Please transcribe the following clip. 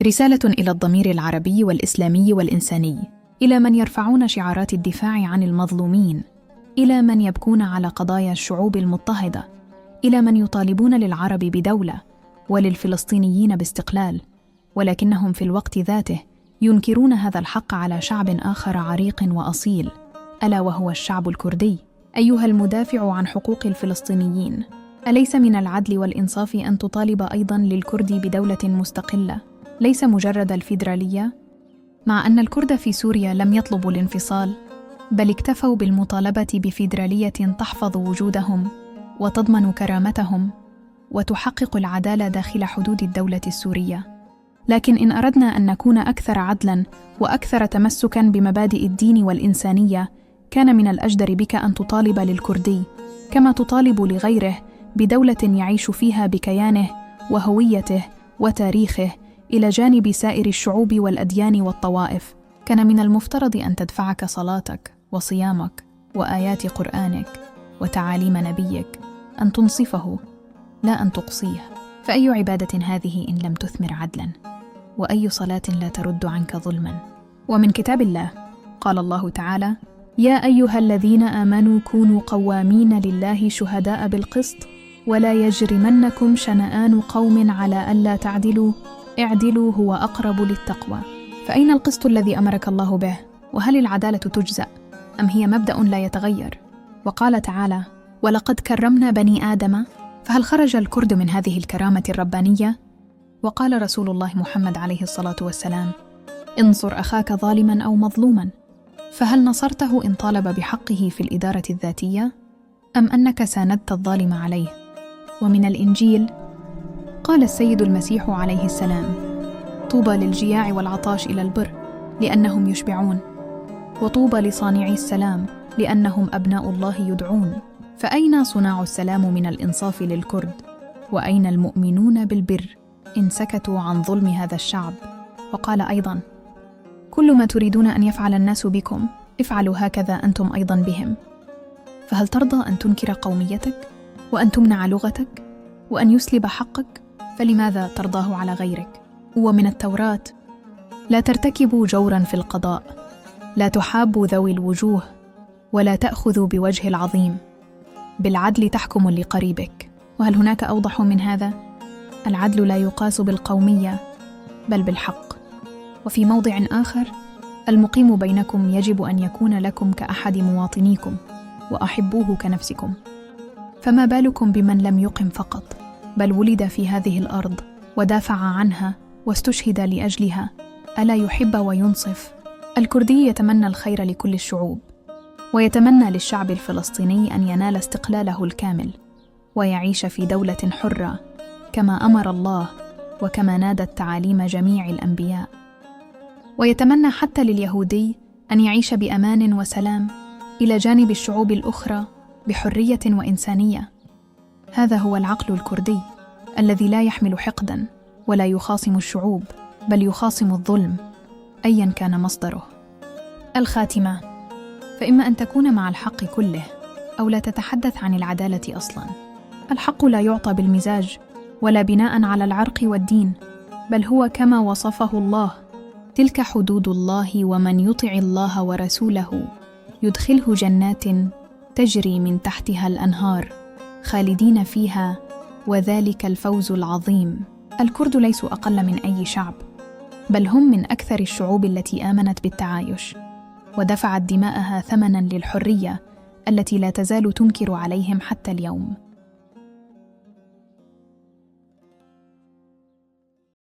رسالة إلى الضمير العربي والإسلامي والإنساني، إلى من يرفعون شعارات الدفاع عن المظلومين، إلى من يبكون على قضايا الشعوب المضطهدة، إلى من يطالبون للعرب بدولة وللفلسطينيين باستقلال، ولكنهم في الوقت ذاته ينكرون هذا الحق على شعب آخر عريق وأصيل، ألا وهو الشعب الكردي. أيها المدافع عن حقوق الفلسطينيين، أليس من العدل والإنصاف أن تطالب أيضاً للكرد بدولة مستقلة ليس مجرد الفيدرالية؟ مع أن الكرد في سوريا لم يطلبوا الانفصال، بل اكتفوا بالمطالبة بفيدرالية تحفظ وجودهم وتضمن كرامتهم وتحقق العدالة داخل حدود الدولة السورية. لكن إن أردنا أن نكون أكثر عدلاً وأكثر تمسكاً بمبادئ الدين والإنسانية، كان من الأجدر بك أن تطالب للكردي كما تطالب لغيره بدولة يعيش فيها بكيانه وهويته وتاريخه إلى جانب سائر الشعوب والأديان والطوائف. كان من المفترض أن تدفعك صلاتك وصيامك وآيات قرآنك وتعاليم نبيك أن تنصفه لا أن تقصيه. فأي عبادة هذه إن لم تثمر عدلاً؟ وأي صلاة لا ترد عنك ظلماً؟ ومن كتاب الله قال الله تعالى: يا أيها الذين آمنوا كونوا قوامين لله شهداء بالقسط ولا يجرمنكم شنآن قوم على ألا تعدلوا اعدلوا هو أقرب للتقوى. فأين القسط الذي أمرك الله به؟ وهل العدالة تجزأ أم هي مبدأ لا يتغير؟ وقال تعالى: ولقد كرمنا بني آدم. فهل خرج الكرد من هذه الكرامة الربانية؟ وقال رسول الله محمد عليه الصلاة والسلام: انصر أخاك ظالما أو مظلوما. فهل نصرته إن طالب بحقه في الإدارة الذاتية؟ أم أنك ساندت الظالم عليه؟ ومن الإنجيل قال السيد المسيح عليه السلام: طوبى للجياع والعطاش إلى البر لأنهم يشبعون، وطوبى لصانعي السلام لأنهم أبناء الله يدعون. فأين صناع السلام من الإنصاف للكرد؟ وأين المؤمنون بالبر إن سكتوا عن ظلم هذا الشعب؟ وقال أيضاً: كل ما تريدون أن يفعل الناس بكم افعلوا هكذا أنتم أيضاً بهم. فهل ترضى أن تنكر قوميتك وأن تمنع لغتك وأن يسلب حقك؟ فلماذا ترضاه على غيرك؟ ومن التوراة: لا ترتكبوا جوراً في القضاء، لا تحابوا ذوي الوجوه، ولا تأخذوا بوجه العظيم، بالعدل تحكم لقريبك. وهل هناك أوضح من هذا؟ العدل لا يقاس بالقومية بل بالحق. وفي موضع آخر: المقيم بينكم يجب أن يكون لكم كأحد مواطنيكم وأحبوه كنفسكم. فما بالكم بمن لم يقم فقط بل ولد في هذه الأرض ودافع عنها واستشهد لأجلها، ألا يحب وينصف؟ الكردي يتمنى الخير لكل الشعوب، ويتمنى للشعب الفلسطيني أن ينال استقلاله الكامل ويعيش في دولة حرة كما أمر الله وكما نادت تعاليم جميع الأنبياء. ويتمنى حتى لليهودي أن يعيش بأمان وسلام إلى جانب الشعوب الأخرى بحرية وإنسانية. هذا هو العقل الكردي الذي لا يحمل حقداً ولا يخاصم الشعوب بل يخاصم الظلم أياً كان مصدره. الخاتمة: فإما أن تكون مع الحق كله أو لا تتحدث عن العدالة أصلاً. الحق لا يعطى بالمزاج ولا بناء على العرق والدين، بل هو كما وصفه الله: تلك حدود الله ومن يطع الله ورسوله يدخله جنات تجري من تحتها الأنهار خالدين فيها وذلك الفوز العظيم. الكرد ليسوا أقل من أي شعب، بل هم من أكثر الشعوب التي آمنت بالتعايش ودفعت دماءها ثمناً للحرية التي لا تزال تنكر عليهم حتى اليوم.